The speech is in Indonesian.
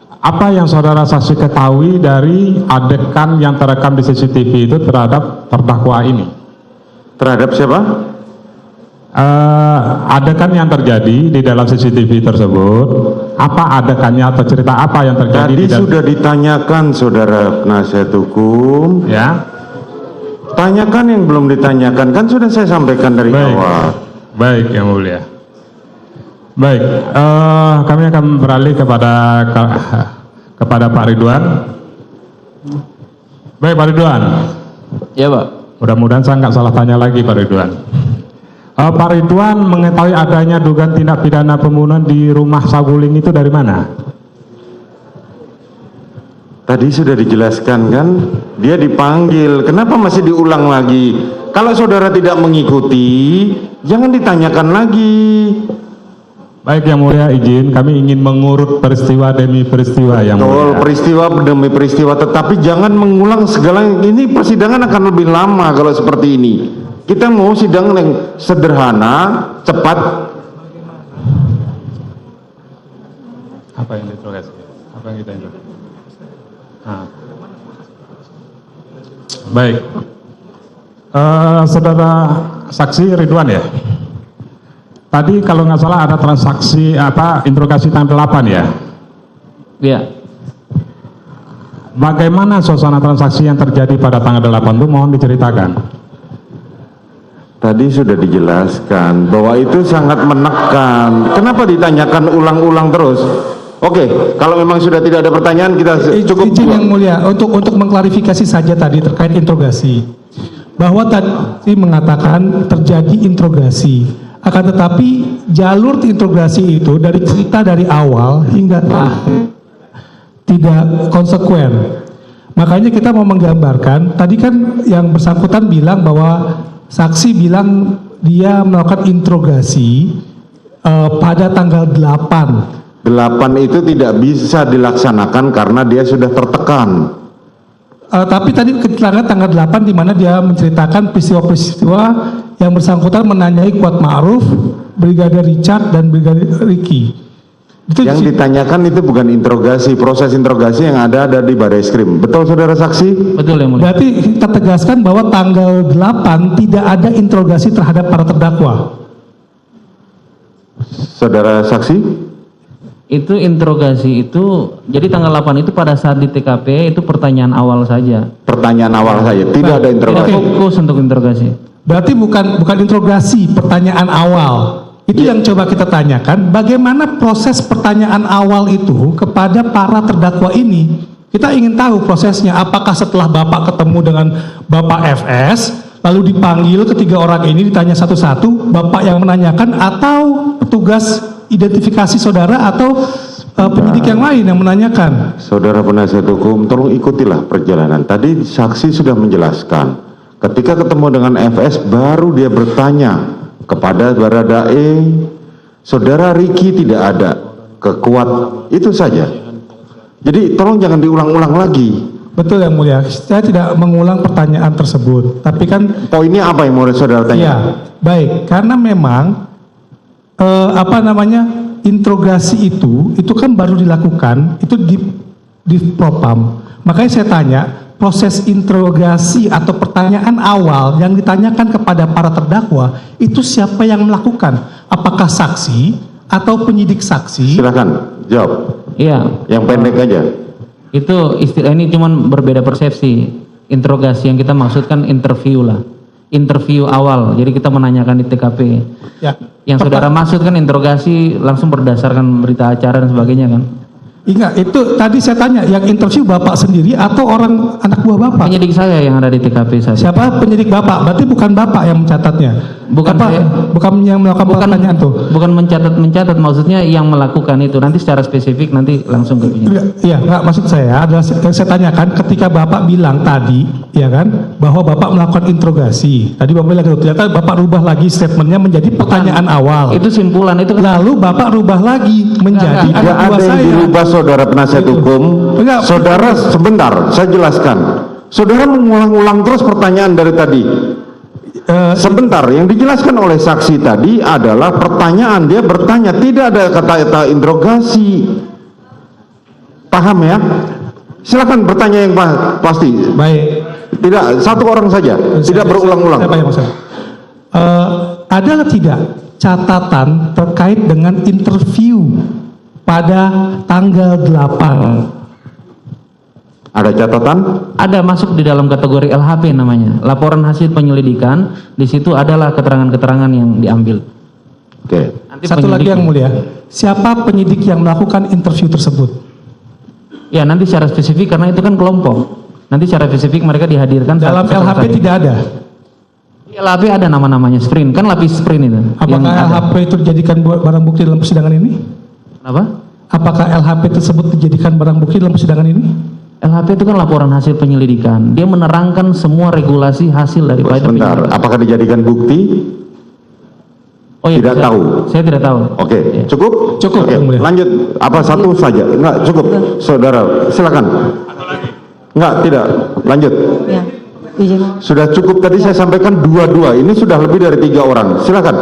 Apa yang saudara saksi ketahui dari adegan yang terekam di CCTV itu terhadap terdakwa ini? Terhadap siapa? Adegan yang terjadi di dalam CCTV tersebut, apa adegannya atau cerita apa yang terjadi? Tadi sudah ditanyakan saudara penasihat hukum. Ya. Tanyakan yang belum ditanyakan, kan sudah saya sampaikan dari awal. Baik, yang mulia. Baik, kami akan beralih kepada Pak Ridwan. Baik, Pak Ridwan. Ya, Pak. Mudah-mudahan saya nggak salah tanya lagi, Pak Ridwan. Pak Ridwan mengetahui adanya dugaan tindak pidana pembunuhan di rumah Saguling itu dari mana? Tadi sudah dijelaskan kan, dia dipanggil, kenapa masih diulang lagi? Kalau saudara tidak mengikuti, jangan ditanyakan lagi. Baik, yang mulia, izin kami ingin mengurut peristiwa demi peristiwa yang mulia. Peristiwa demi peristiwa, tetapi jangan mengulang segala. Ini persidangan akan lebih lama kalau seperti ini. Kita mau sidang yang sederhana, cepat. Apa yang diinterogasi? Apa yang kita interogasi? Baik, saudara saksi Ridwan ya. Tadi kalau nggak salah ada transaksi interogasi tanggal 8 ya? Iya. Bagaimana suasana transaksi yang terjadi pada tanggal 8 itu mohon diceritakan. Tadi sudah dijelaskan bahwa itu sangat menekan. Kenapa ditanyakan ulang-ulang terus? Oke, kalau memang sudah tidak ada pertanyaan kita cukup. Izin yang mulia untuk mengklarifikasi saja tadi terkait interogasi. Bahwa tadi mengatakan terjadi interogasi. Akan tetapi jalur interogasi itu dari cerita dari awal hingga tidak konsekuen. Makanya kita mau menggambarkan, tadi kan yang bersangkutan bilang bahwa saksi bilang dia melakukan interogasi pada tanggal 8. 8 itu tidak bisa dilaksanakan karena dia sudah tertekan. Tapi tadi keterangan tanggal 8 di mana dia menceritakan peristiwa-peristiwa yang bersangkutan menanyai Kuat Ma'ruf, Brigadir Richard dan Brigadir Ricky. Yang ditanyakan itu bukan interogasi, proses interogasi yang ada di Barreskrim. Betul saudara saksi? Betul yang mulia. Berarti kita tegaskan bahwa tanggal 8 tidak ada interogasi terhadap para terdakwa. Saudara saksi? Itu interogasi itu, jadi tanggal 8 itu pada saat di TKP itu pertanyaan awal saja. Pertanyaan awal saja, tidak ada interogasi. Tidak fokus untuk interogasi. Berarti bukan interogasi, pertanyaan awal. Itu yang coba kita tanyakan, bagaimana proses pertanyaan awal itu kepada para terdakwa ini. Kita ingin tahu prosesnya, apakah setelah Bapak ketemu dengan Bapak FS, lalu dipanggil ketiga orang ini ditanya satu-satu, Bapak yang menanyakan atau petugas identifikasi saudara atau penyidik yang lain yang menanyakan. Saudara penasihat hukum, tolong ikutilah perjalanan. Tadi saksi sudah menjelaskan, ketika ketemu dengan FS baru dia bertanya kepada Baradae, saudara Ricky tidak ada, kekuat, itu saja. Jadi tolong jangan diulang-ulang lagi. Betul yang mulia, saya tidak mengulang pertanyaan tersebut, tapi kan poinnya apa yang mau saudara tanya? Ya, baik, karena memang interogasi itu kan baru dilakukan itu di Propam. Makanya saya tanya, proses interogasi atau pertanyaan awal yang ditanyakan kepada para terdakwa itu siapa yang melakukan? Apakah saksi atau penyidik saksi? Silakan jawab. Iya. Yang pendek aja. Itu istilah ini cuman berbeda persepsi. Interogasi yang kita maksudkan interview lah. Interview awal. Jadi kita menanyakan di TKP. Ya. Yang saudara maksud kan interogasi langsung berdasarkan berita acara dan sebagainya kan? Enggak, itu tadi saya tanya, yang interview Bapak sendiri atau orang anak buah Bapak? Penyidik saya yang ada di TKP saja. Siapa penyidik Bapak? Berarti bukan Bapak yang mencatatnya? Bukan Bapak, saya. bukan yang melakukan pertanyaan tuh? Bukan mencatat, maksudnya yang melakukan itu. Nanti secara spesifik nanti langsung ke penyidik. Iya, enggak, maksud saya adalah yang saya tanyakan ketika Bapak bilang tadi, ya kan, bahwa Bapak melakukan interogasi. Tadi Bapak bilang gitu, ternyata Bapak rubah lagi statementnya menjadi pertanyaan awal. Itu simpulan, itu lalu Bapak rubah lagi menjadi tidak ada yang dirubah saudara penasihat hukum. Enggak. Saudara sebentar, saya jelaskan. Saudara mengulang-ulang terus pertanyaan dari tadi. Sebentar, yang dijelaskan oleh saksi tadi adalah pertanyaan, dia bertanya, tidak ada kata-kata interogasi. Paham ya? Silakan bertanya yang pasti. Baik. Tidak satu orang saja, tidak berulang-ulang. Saya banyak masalah. Ada atau tidak catatan terkait dengan interview pada tanggal 8? Ada catatan? Ada, masuk di dalam kategori LHP namanya, laporan hasil penyelidikan. Di situ adalah keterangan-keterangan yang diambil. Oke. Nanti Satu lagi penyidik- yang mulia, siapa penyidik yang melakukan interview tersebut? Ya nanti secara spesifik karena itu kan kelompok. Nanti secara spesifik mereka dihadirkan Dalam saat- LHP saat- tidak ada. Di LHP ada nama-namanya sprint, kan lapis sprint itu. yang Apakah ada. LHP itu dijadikan barang bukti dalam persidangan ini? Kenapa? Apakah LHP tersebut dijadikan barang bukti dalam persidangan ini? LHP itu kan laporan hasil penyelidikan. Dia menerangkan semua regulasi hasil daripada Sebentar, penyelidikan. apakah dijadikan bukti? Oh iya, Tidak saya- tahu. Saya tidak tahu. Oke, Ya. cukup? Cukup, Oke, Yang Mulia. lanjut. Apa satu saja? Enggak, cukup. Saudara, silakan. Enggak, tidak. Lanjut. Ya, izin. Sudah cukup tadi saya sampaikan dua-dua. Ini sudah lebih dari 3 orang. Silakan.